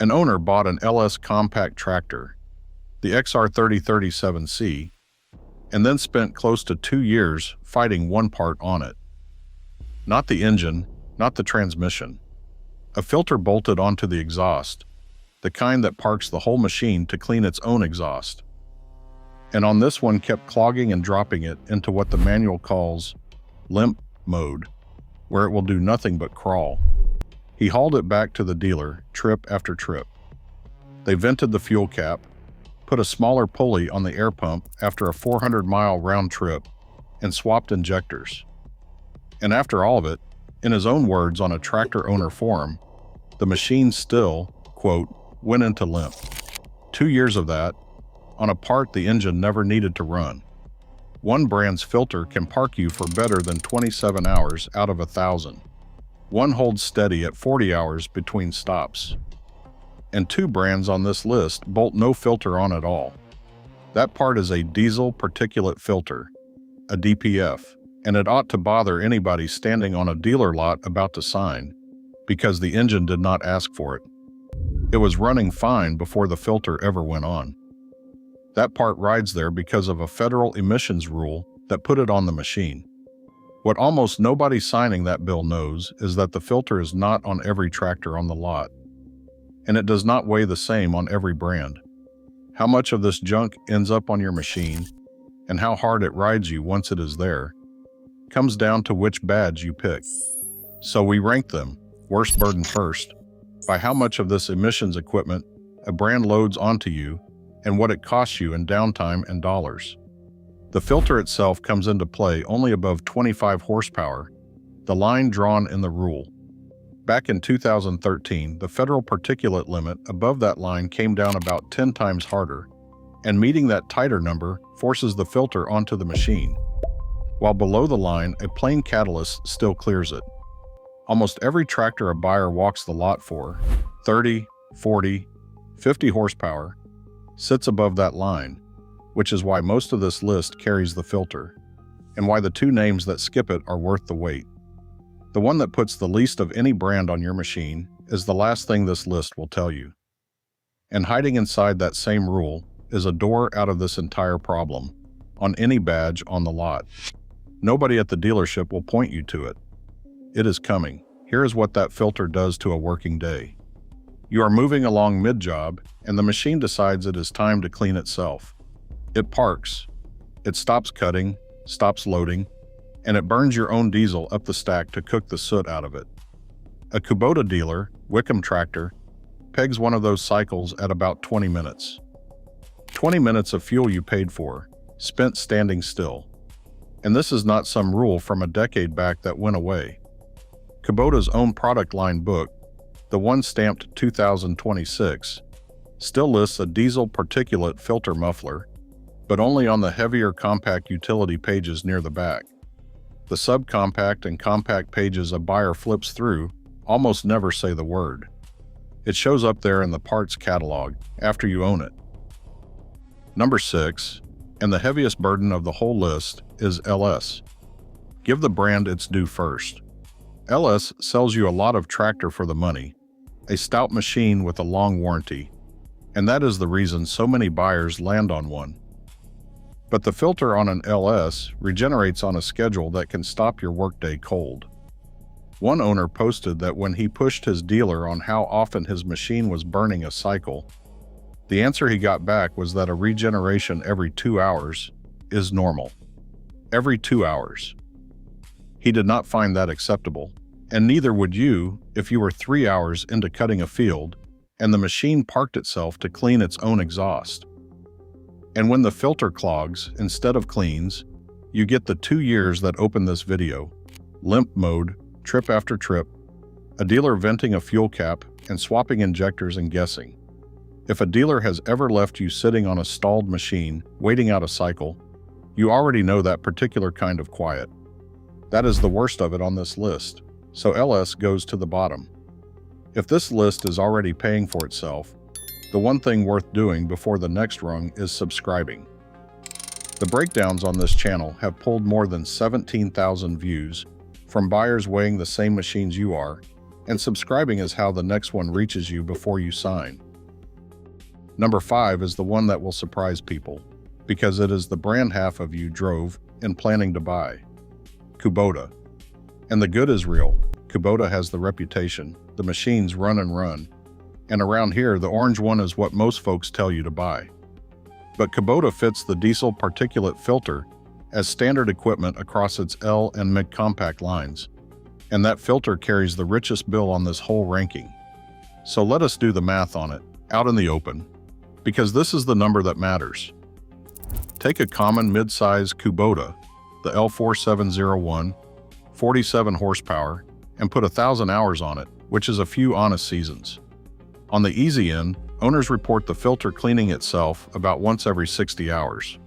An owner bought an LS compact tractor, the XR3037C, and then spent close to 2 years fighting one part on it. Not the engine, not the transmission. A filter bolted onto the exhaust, the kind that parks the whole machine to clean its own exhaust. And on this one kept clogging and dropping it into what the manual calls limp mode, where it will do nothing but crawl. He hauled it back to the dealer, trip after trip. They vented the fuel cap, put a smaller pulley on the air pump after a 400-mile round trip, and swapped injectors. And after all of it, in his own words on a tractor owner forum, the machine still, quote, went into limp. 2 years of that, on a part the engine never needed to run. One brand's filter can park you for better than 27 hours out of 1,000. One holds steady at 40 hours between stops. And 2 brands on this list bolt no filter on at all. That part is a diesel particulate filter, a DPF, and it ought to bother anybody standing on a dealer lot about to sign, because the engine did not ask for it. It was running fine before the filter ever went on. That part rides there because of a federal emissions rule that put it on the machine. What almost nobody signing that bill knows is that the filter is not on every tractor on the lot. And it does not weigh the same on every brand. How much of this junk ends up on your machine, and how hard it rides you once it is there, comes down to which badge you pick. So we rank them, worst burden first, by how much of this emissions equipment a brand loads onto you and what it costs you in downtime and dollars. The filter itself comes into play only above 25 horsepower, the line drawn in the rule. Back in 2013, the federal particulate limit above that line came down about 10 times harder, and meeting that tighter number forces the filter onto the machine. While below the line, a plain catalyst still clears it. Almost every tractor a buyer walks the lot for, 30, 40, 50 horsepower, sits above that line, which is why most of this list carries the filter, and why the 2 names that skip it are worth the wait. The one that puts the least of any brand on your machine is the last thing this list will tell you. And hiding inside that same rule is a door out of this entire problem, on any badge on the lot. Nobody at the dealership will point you to it. It is coming. Here is what that filter does to a working day. You are moving along mid-job, and the machine decides it is time to clean itself. It parks, it stops cutting, stops loading, and it burns your own diesel up the stack to cook the soot out of it. A Kubota dealer, Wickham Tractor, pegs one of those cycles at about 20 minutes. 20 minutes of fuel you paid for, spent standing still. And this is not some rule from a decade back that went away. Kubota's own product line book, the one stamped 2026, still lists a diesel particulate filter muffler, but only on the heavier compact utility pages near the back. The subcompact and compact pages a buyer flips through almost never say the word. It shows up there in the parts catalog after you own it. Number 6, and the heaviest burden of the whole list, is LS. Give the brand its due first. LS sells you a lot of tractor for the money, a stout machine with a long warranty, and that is the reason so many buyers land on one. But the filter on an LS regenerates on a schedule that can stop your workday cold. One owner posted that when he pushed his dealer on how often his machine was burning a cycle, the answer he got back was that a regeneration every 2 hours is normal. Every 2 hours. He did not find that acceptable, and neither would you if you were 3 hours into cutting a field and the machine parked itself to clean its own exhaust. And when the filter clogs instead of cleans, you get the 2 years that open this video, limp mode, trip after trip, a dealer venting a fuel cap and swapping injectors and guessing. If a dealer has ever left you sitting on a stalled machine, waiting out a cycle, you already know that particular kind of quiet. That is the worst of it on this list, so LS goes to the bottom. If this list is already paying for itself, the one thing worth doing before the next rung is subscribing. The breakdowns on this channel have pulled more than 17,000 views from buyers weighing the same machines you are and subscribing is how the next one reaches you before you sign. Number 5 is the one that will surprise people, because it is the brand half of you drove and planning to buy. Kubota. And the good is real. Kubota has the reputation, the machines run and run, and around here the orange one is what most folks tell you to buy. But Kubota fits the diesel particulate filter as standard equipment across its L and mid compact lines, and that filter carries the richest bill on this whole ranking. So let us do the math on it, out in the open, because this is the number that matters. Take a common mid-size Kubota, the L4701, 47 horsepower, and put 1,000 hours on it, which is a few honest seasons. On the easy end, owners report the filter cleaning itself about once every 60 hours.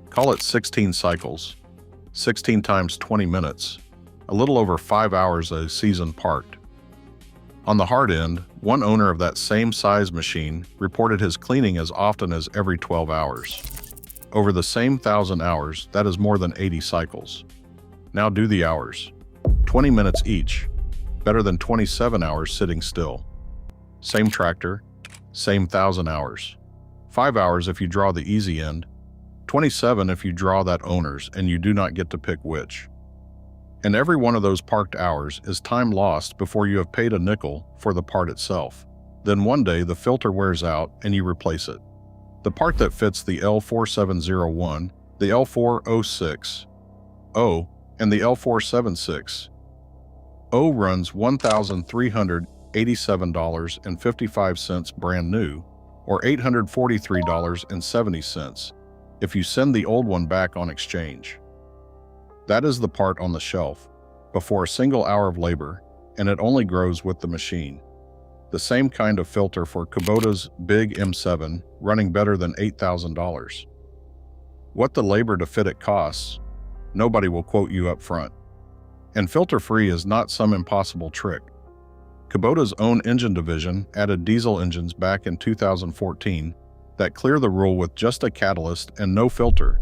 Call it 16 cycles, 16 times 20 minutes, a little over 5 hours a season parked. On the hard end, one owner of that same size machine reported his cleaning as often as every 12 hours. Over the same 1,000 hours, that is more than 80 cycles. Now do the hours. 20 minutes each, better than 27 hours sitting still. Same tractor, same 1,000 hours. 5 hours if you draw the easy end, 27 if you draw that owner's and you do not get to pick which. And every one of those parked hours is time lost before you have paid a nickel for the part itself. Then one day the filter wears out and you replace it. The part that fits the L4701, the L4060, and the L476 runs $1,387.55 brand new, or $843.70 if you send the old one back on exchange. That is the part on the shelf, before a single hour of labor, and it only grows with the machine. The same kind of filter for Kubota's big M7, running better than $8,000. What the labor to fit it costs, nobody will quote you up front. And filter-free is not some impossible trick. Kubota's own engine division added diesel engines back in 2014 that clear the rule with just a catalyst and no filter,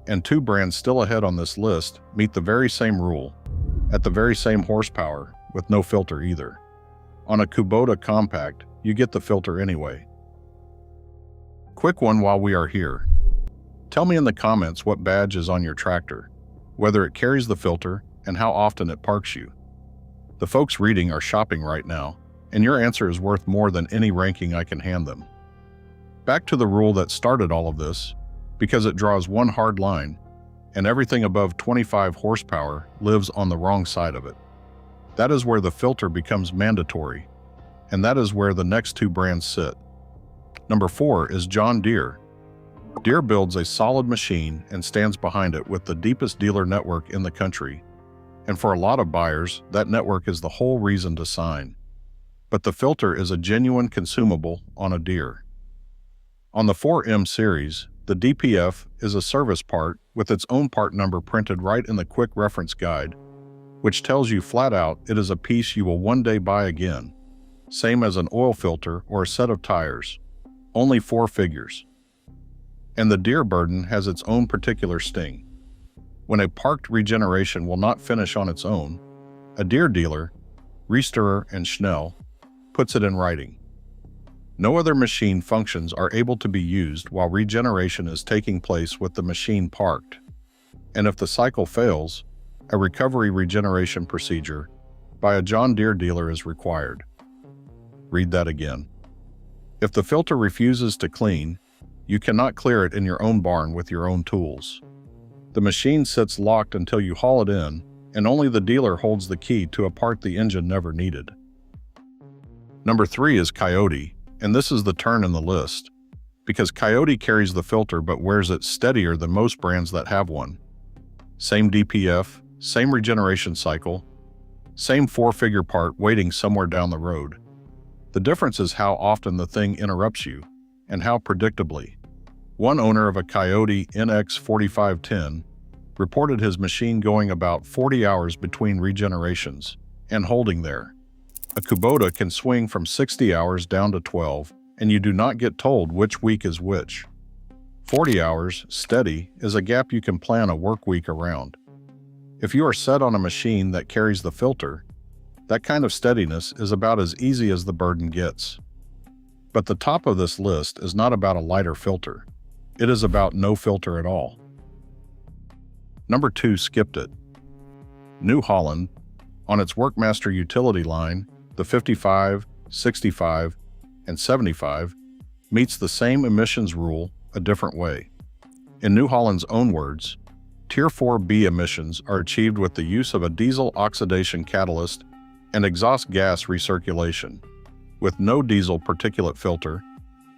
and 2 brands still ahead on this list meet the very same rule, at the very same horsepower, with no filter either. On a Kubota compact, you get the filter anyway. Quick one while we are here. Tell me in the comments what badge is on your tractor, whether it carries the filter, and how often it parks you. The folks reading are shopping right now, and your answer is worth more than any ranking I can hand them. Back to the rule that started all of this, because it draws one hard line, and everything above 25 horsepower lives on the wrong side of it. That is where the filter becomes mandatory, and that is where the next 2 brands sit. Number 4 is John Deere. Deere builds a solid machine and stands behind it with the deepest dealer network in the country, and for a lot of buyers, that network is the whole reason to sign. But the filter is a genuine consumable on a Deere. On the 4M series, the DPF is a service part with its own part number printed right in the quick reference guide, which tells you flat out it is a piece you will one day buy again. Same as an oil filter or a set of tires. Only 4 figures. And the Deere burden has its own particular sting. When a parked regeneration will not finish on its own, a Deere dealer, Restorer and Schnell, puts it in writing. No other machine functions are able to be used while regeneration is taking place with the machine parked. And if the cycle fails, a recovery regeneration procedure by a John Deere dealer is required. Read that again. If the filter refuses to clean, you cannot clear it in your own barn with your own tools. The machine sits locked until you haul it in, and only the dealer holds the key to a part the engine never needed. Number 3 is Coyote, and this is the turn in the list, because Coyote carries the filter but wears it steadier than most brands that have one. Same DPF, same regeneration cycle, same 4-figure part waiting somewhere down the road. The difference is how often the thing interrupts you, and how predictably. One owner of a Coyote NX4510 reported his machine going about 40 hours between regenerations, and holding there. A Kubota can swing from 60 hours down to 12, and you do not get told which week is which. 40 hours, steady, is a gap you can plan a work week around. If you are set on a machine that carries the filter, That kind of steadiness is about as easy as the burden gets. But the top of this list is not about a lighter filter. It is about no filter at all. Number 2 skipped it. New Holland, on its Workmaster utility line, the 55, 65, and 75, meets the same emissions rule a different way. In New Holland's own words, Tier 4B emissions are achieved with the use of a diesel oxidation catalyst and exhaust gas recirculation, with no diesel particulate filter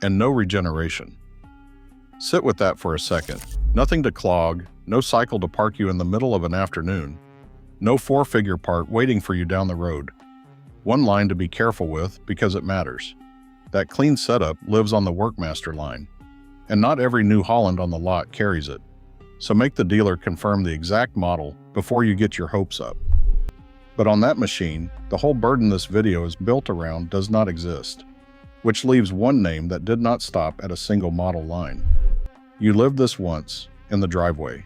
and no regeneration. Sit with that for a second. Nothing to clog, no cycle to park you in the middle of an afternoon, no 4-figure part waiting for you down the road. One line to be careful with because it matters. That clean setup lives on the Workmaster line, and not every New Holland on the lot carries it. So make the dealer confirm the exact model before you get your hopes up. But on that machine, the whole burden this video is built around does not exist, which leaves one name that did not stop at a single model line. You lived this once, in the driveway.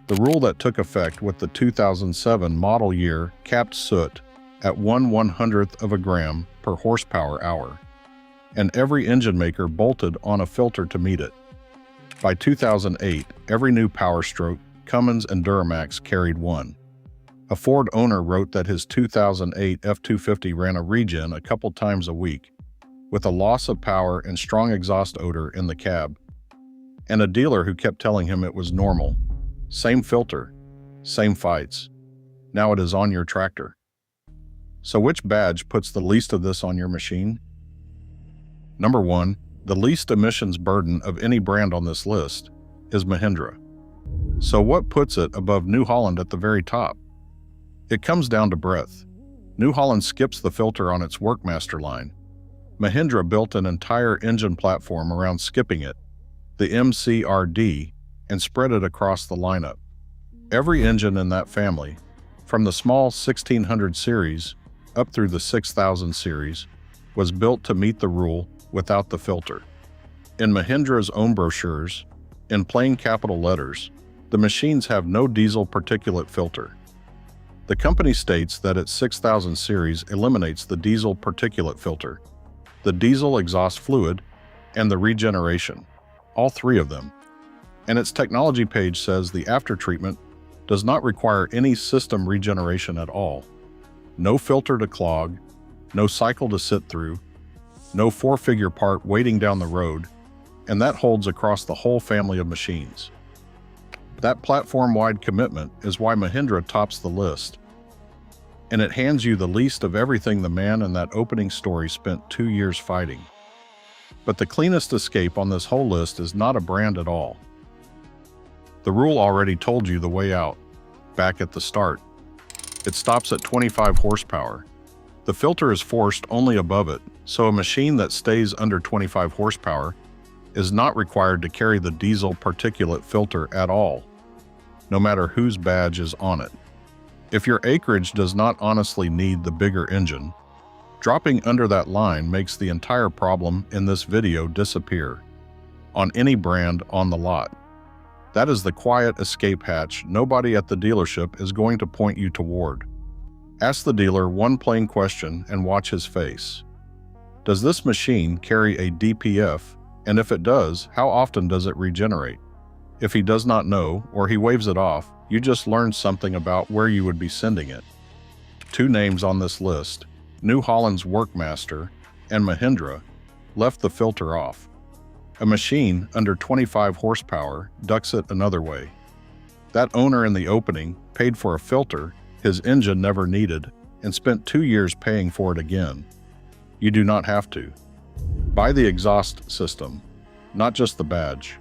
The rule that took effect with the 2007 model year capped soot at 1/100th of a gram per horsepower hour, and every engine maker bolted on a filter to meet it. By 2008, every new Power Stroke, Cummins, and Duramax carried one. A Ford owner wrote that his 2008 F-250 ran a regen a couple times a week, with a loss of power and strong exhaust odor in the cab. And a dealer who kept telling him it was normal. Same filter, same fights. Now it is on your tractor. So which badge puts the least of this on your machine? Number 1, the least emissions burden of any brand on this list is Mahindra. So what puts it above New Holland at the very top? It comes down to breadth. New Holland skips the filter on its Workmaster line. Mahindra built an entire engine platform around skipping it, the MCRD, and spread it across the lineup. Every engine in that family, from the small 1600 series up through the 6000 series, was built to meet the rule without the filter. In Mahindra's own brochures, in plain capital letters, the machines have no diesel particulate filter. The company states that its 6000 series eliminates the diesel particulate filter, the diesel exhaust fluid, and the regeneration, all three of them. And its technology page says the aftertreatment does not require any system regeneration at all. No filter to clog, no cycle to sit through, no 4-figure part waiting down the road, and that holds across the whole family of machines. That platform-wide commitment is why Mahindra tops the list. And it hands you the least of everything the man in that opening story spent 2 years fighting. But the cleanest escape on this whole list is not a brand at all. The rule already told you the way out, back at the start. It stops at 25 horsepower. The filter is forced only above it, so a machine that stays under 25 horsepower is not required to carry the diesel particulate filter at all, no matter whose badge is on it. If your acreage does not honestly need the bigger engine, dropping under that line makes the entire problem in this video disappear, on any brand on the lot. That is the quiet escape hatch nobody at the dealership is going to point you toward. Ask the dealer one plain question and watch his face. Does this machine carry a DPF, and if it does, how often does it regenerate? If he does not know, or he waves it off, you just learned something about where you would be sending it. 2 names on this list, New Holland's Workmaster and Mahindra, left the filter off. A machine under 25 horsepower ducks it another way. That owner in the opening paid for a filter his engine never needed and spent 2 years paying for it again. You do not have to. Buy the exhaust system, not just the badge.